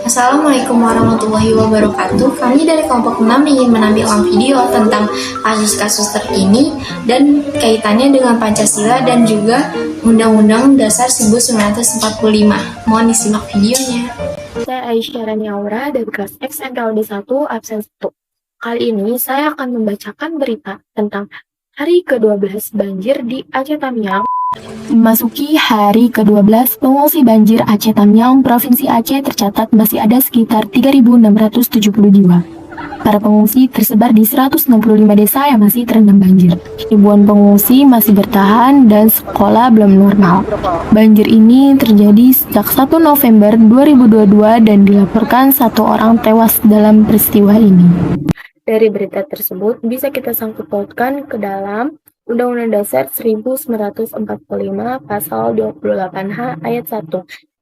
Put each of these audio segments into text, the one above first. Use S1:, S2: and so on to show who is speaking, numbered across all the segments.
S1: Assalamualaikum warahmatullahi wabarakatuh. Kami dari kelompok 6 ingin menampilkan video tentang kasus-kasus terkini dan kaitannya dengan Pancasila dan juga Undang-Undang Dasar 1945. Mohon disimak videonya.
S2: Saya Aisyah Rani Aura dari kelas X MPLB 1 absen 1. Kali ini saya akan membacakan berita tentang hari ke-12 banjir di Aceh Tamiang. Memasuki hari ke-12 pengungsi banjir Aceh Tamiang, Provinsi Aceh tercatat masih ada sekitar 3.670 jiwa. Para pengungsi tersebar di 165 desa yang masih terendam banjir. Ribuan pengungsi masih bertahan dan sekolah belum normal. Banjir ini terjadi sejak 1 November 2022 dan dilaporkan 1 orang tewas dalam peristiwa ini. Dari berita tersebut bisa kita sangkut pautkan ke dalam Undang-Undang Dasar 1945 Pasal 28H Ayat 1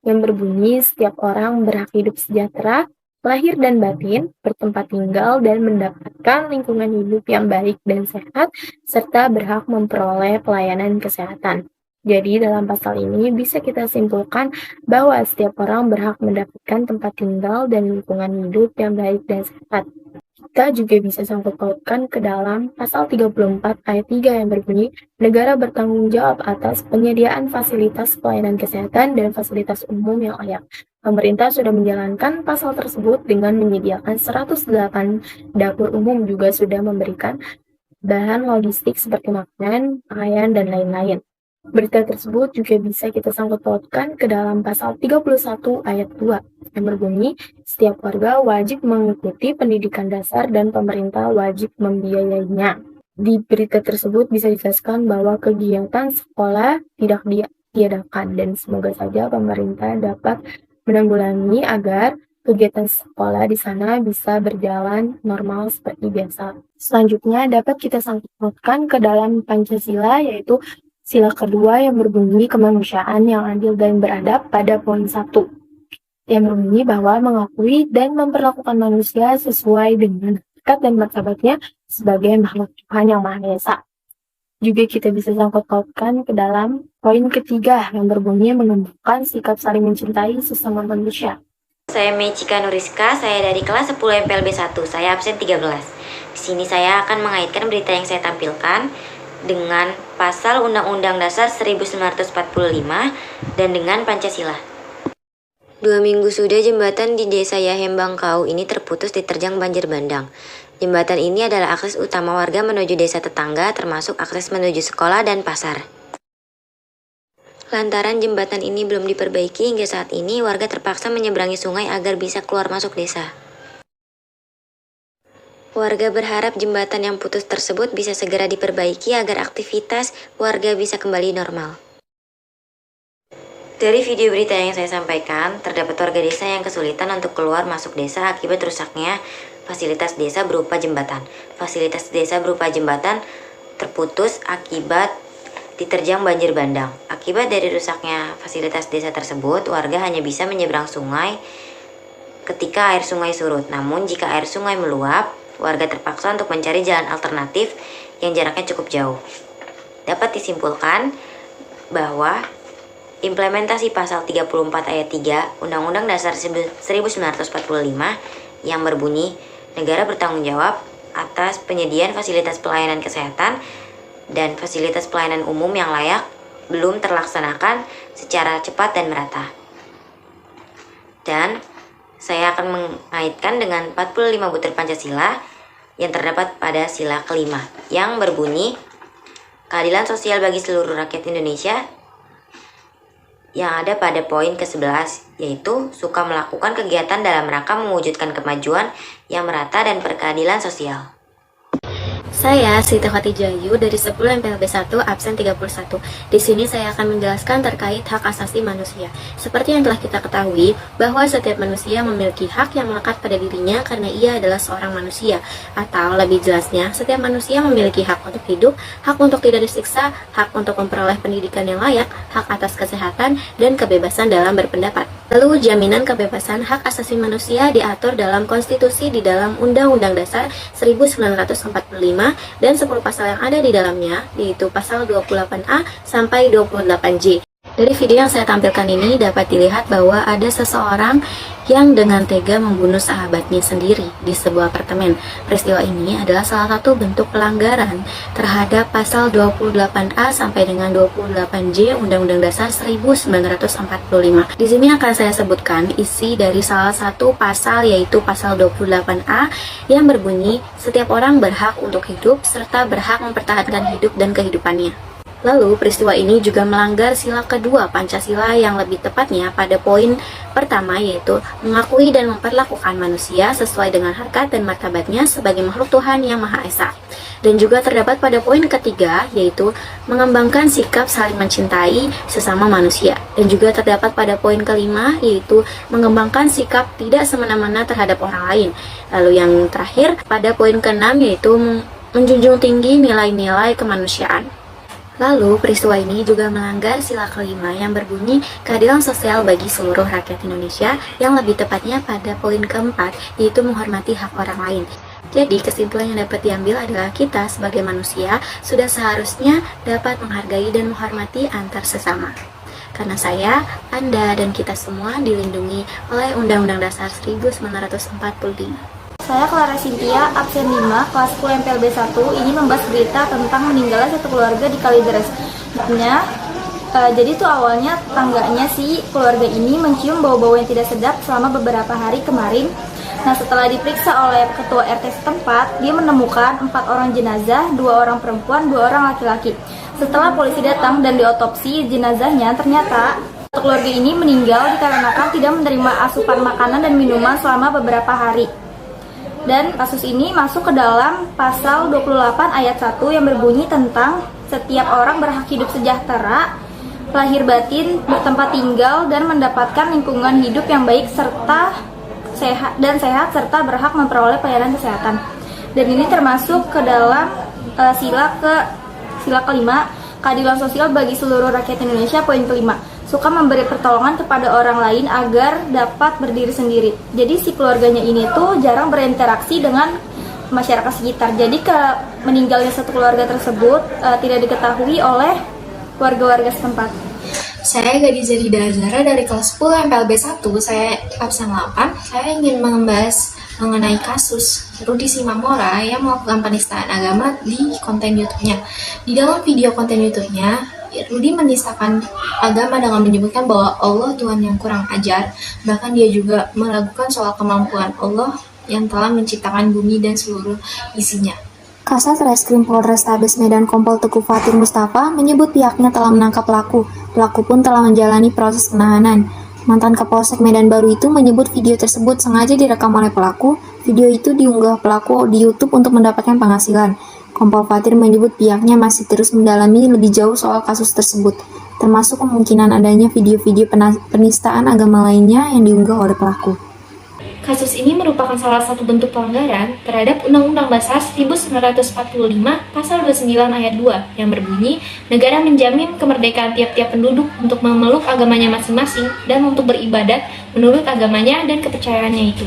S2: yang berbunyi setiap orang berhak hidup sejahtera, lahir dan batin, bertempat tinggal dan mendapatkan lingkungan hidup yang baik dan sehat, serta berhak memperoleh pelayanan kesehatan. Jadi dalam pasal ini bisa kita simpulkan bahwa setiap orang berhak mendapatkan tempat tinggal dan lingkungan hidup yang baik dan sehat. Kita juga bisa sangkut pautkan ke dalam pasal 34 ayat 3 yang berbunyi, negara bertanggung jawab atas penyediaan fasilitas pelayanan kesehatan dan fasilitas umum yang layak. Pemerintah sudah menjalankan pasal tersebut dengan menyediakan 108 dapur umum, juga sudah memberikan bahan logistik seperti makanan, pakaian, dan lain-lain. Berita tersebut juga bisa kita sangkut pautkan ke dalam pasal 31 ayat 2 yang berbunyi, setiap warga wajib mengikuti pendidikan dasar dan pemerintah wajib membiayainya. Di berita tersebut bisa dijelaskan bahwa kegiatan sekolah tidak ditiadakan dan semoga saja pemerintah dapat menanggulangi agar kegiatan sekolah di sana bisa berjalan normal seperti biasa. Selanjutnya dapat kita sangkut pautkan ke dalam Pancasila, yaitu sila kedua yang berbunyi kemanusiaan yang adil dan beradab pada poin 1 yang berbunyi bahwa mengakui dan memperlakukan manusia sesuai dengan hakikat dan martabatnya sebagai makhluk Tuhan yang Maha Esa. Juga kita bisa sangkut pautkan ke dalam poin ketiga yang berbunyi menumbuhkan sikap saling mencintai sesama manusia.
S3: Saya Mecika Nuriska, saya dari kelas 10 MPLB 1, saya absen 13. Di sini saya akan mengaitkan berita yang saya tampilkan dengan pasal Undang-Undang Dasar 1945 dan dengan Pancasila. 2 minggu sudah jembatan di desa Yahem Bangkau ini terputus diterjang banjir bandang. Jembatan ini adalah akses utama warga menuju desa tetangga, termasuk akses menuju sekolah dan pasar. Lantaran jembatan ini belum diperbaiki hingga saat ini, warga terpaksa menyeberangi sungai agar bisa keluar masuk desa. Warga berharap jembatan yang putus tersebut bisa segera diperbaiki agar aktivitas warga bisa kembali normal. Dari video berita yang saya sampaikan, terdapat warga desa yang kesulitan untuk keluar masuk desa akibat rusaknya fasilitas desa berupa jembatan. Fasilitas desa berupa jembatan terputus akibat diterjang banjir bandang. Akibat dari rusaknya fasilitas desa tersebut, warga hanya bisa menyeberang sungai ketika air sungai surut. Namun jika air sungai meluap, warga terpaksa untuk mencari jalan alternatif yang jaraknya cukup jauh. Dapat disimpulkan bahwa implementasi pasal 34 ayat 3 Undang-Undang Dasar 1945 yang berbunyi negara bertanggung jawab atas penyediaan fasilitas pelayanan kesehatan dan fasilitas pelayanan umum yang layak belum terlaksanakan secara cepat dan merata. Dan saya akan mengaitkan dengan 45 butir Pancasila yang terdapat pada sila kelima yang berbunyi keadilan sosial bagi seluruh rakyat Indonesia, yang ada pada poin ke-11, yaitu suka melakukan kegiatan dalam rangka mewujudkan kemajuan yang merata dan berkeadilan sosial.
S4: Saya Siti Khatijayu dari 10 MPLB 1 absen 31. Di sini saya akan menjelaskan terkait hak asasi manusia. Seperti yang telah kita ketahui bahwa setiap manusia memiliki hak yang melekat pada dirinya karena ia adalah seorang manusia. Atau lebih jelasnya, setiap manusia memiliki hak untuk hidup, hak untuk tidak disiksa, hak untuk memperoleh pendidikan yang layak, hak atas kesehatan, dan kebebasan dalam berpendapat. Lalu jaminan kebebasan hak asasi manusia diatur dalam konstitusi di dalam Undang-Undang Dasar 1945 dan 10 pasal yang ada di dalamnya, yaitu pasal 28A sampai 28J. Dari video yang saya tampilkan ini dapat dilihat bahwa ada seseorang yang dengan tega membunuh sahabatnya sendiri di sebuah apartemen. Peristiwa ini adalah salah satu bentuk pelanggaran terhadap pasal 28A sampai dengan 28J Undang-Undang Dasar 1945. Di sini akan saya sebutkan isi dari salah satu pasal, yaitu pasal 28A yang berbunyi setiap orang berhak untuk hidup serta berhak mempertahankan hidup dan kehidupannya. Lalu, peristiwa ini juga melanggar sila kedua Pancasila, yang lebih tepatnya pada poin pertama, yaitu mengakui dan memperlakukan manusia sesuai dengan harkat dan martabatnya sebagai makhluk Tuhan yang Maha Esa. Dan juga terdapat pada poin ketiga, yaitu mengembangkan sikap saling mencintai sesama manusia. Dan juga terdapat pada poin kelima, yaitu mengembangkan sikap tidak semena-mena terhadap orang lain. Lalu yang terakhir, pada poin keenam, yaitu menjunjung tinggi nilai-nilai kemanusiaan. Lalu, peristiwa ini juga melanggar sila kelima yang berbunyi keadilan sosial bagi seluruh rakyat Indonesia, yang lebih tepatnya pada poin keempat, yaitu menghormati hak orang lain. Jadi, kesimpulan yang dapat diambil adalah kita sebagai manusia sudah seharusnya dapat menghargai dan menghormati antar sesama. Karena saya, Anda, dan kita semua dilindungi oleh Undang-Undang Dasar 1945.
S5: Saya Clara Cynthia, absen 5, kelas 10 MPLB 1, ini membahas berita tentang meninggalnya satu keluarga di Kalideres. Jadi tuh awalnya tangganya si keluarga ini mencium bau-bau yang tidak sedap selama beberapa hari kemarin. Nah, setelah diperiksa oleh ketua RT setempat, dia menemukan 4 orang jenazah, 2 orang perempuan, 2 orang laki-laki. Setelah polisi datang dan diotopsi jenazahnya, ternyata keluarga ini meninggal dikarenakan tidak menerima asupan makanan dan minuman selama beberapa hari. Dan kasus ini masuk ke dalam pasal 28 ayat 1 yang berbunyi tentang setiap orang berhak hidup sejahtera, lahir batin, bertempat tinggal, dan mendapatkan lingkungan hidup yang baik serta sehat serta berhak memperoleh pelayanan kesehatan. Dan ini termasuk ke dalam sila kelima, keadilan sosial bagi seluruh rakyat Indonesia, poin kelima. Suka memberi pertolongan kepada orang lain agar dapat berdiri sendiri. Jadi si keluarganya ini tuh jarang berinteraksi dengan masyarakat sekitar. Jadi meninggalnya satu keluarga tersebut tidak diketahui oleh warga-warga setempat.
S1: Saya Gadis Zahida Azhara dari kelas 10 MPLB 1, saya absen 8. Saya ingin membahas mengenai kasus Rudy Simamora yang melakukan penistaan agama di konten YouTube-nya. Di dalam video konten YouTube-nya, Rudy menistakan agama dengan menyebutkan bahwa Allah Tuhan yang kurang ajar. Bahkan dia juga meragukan soal kemampuan Allah yang telah menciptakan bumi dan seluruh isinya.
S6: Kasat Reskrim Polrestabes Medan Kompol Teguh Fatir Mustafa menyebut pihaknya telah menangkap pelaku. Pelaku pun telah menjalani proses penahanan. Mantan Kapolsek Medan Baru itu menyebut video tersebut sengaja direkam oleh pelaku. Video itu diunggah pelaku di YouTube untuk mendapatkan penghasilan. Kompol Fatir menyebut pihaknya masih terus mendalami lebih jauh soal kasus tersebut, termasuk kemungkinan adanya video-video penistaan agama lainnya yang diunggah oleh pelaku.
S2: Kasus ini merupakan salah satu bentuk pelanggaran terhadap Undang-Undang Dasar 1945 Pasal 29 Ayat 2 yang berbunyi, negara menjamin kemerdekaan tiap-tiap penduduk untuk memeluk agamanya masing-masing dan untuk beribadat menurut agamanya dan kepercayaannya itu.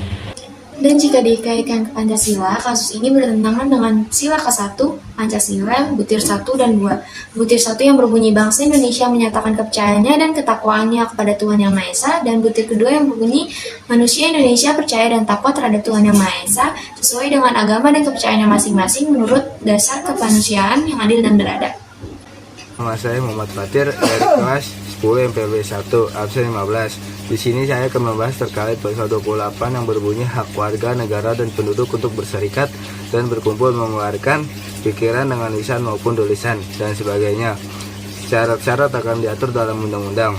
S1: Dan jika dikaitkan ke Pancasila, kasus ini bertentangan dengan sila ke-1 Pancasila, butir 1 dan 2. Butir 1 yang berbunyi bangsa Indonesia menyatakan kepercayaannya dan ketakwaannya kepada Tuhan Yang Maha Esa, dan butir kedua yang berbunyi manusia Indonesia percaya dan takwa terhadap Tuhan Yang Maha Esa sesuai dengan agama dan kepercayaannya masing-masing menurut dasar kemanusiaan yang adil dan beradab.
S7: Nama saya Muhammad Fatir dari kelas 10 MPLB 1, absen 15. Di sini saya akan membahas terkait pasal 28 yang berbunyi hak warga, negara, dan penduduk untuk berserikat dan berkumpul mengeluarkan pikiran dengan lisan maupun tulisan dan sebagainya. Syarat-syarat akan diatur dalam undang-undang.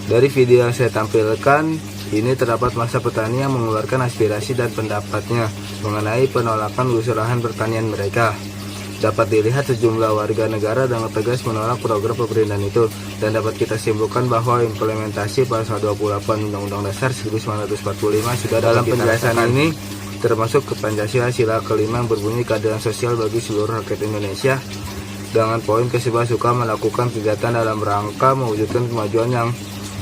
S7: Dari video yang saya tampilkan, ini terdapat masa petani yang mengeluarkan aspirasi dan pendapatnya mengenai penolakan usul lahan pertanian mereka. Dapat dilihat sejumlah warga negara dengan tegas menolak program pemerintahan itu, dan dapat kita simpulkan bahwa implementasi pasal 28 Undang-Undang Dasar 1945 sudah dalam penjelasan ini termasuk ke Pancasila sila kelima yang berbunyi keadilan sosial bagi seluruh rakyat Indonesia, dengan poin ke-11 suka melakukan kegiatan dalam rangka mewujudkan kemajuan yang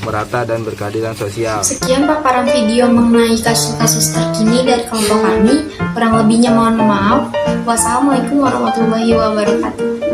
S7: merata dan berkeadilan sosial.
S1: Sekian paparan video mengenai kasus-kasus terkini dari kelompok kami. Kurang lebihnya mohon maaf. Wassalamualaikum warahmatullahi wabarakatuh.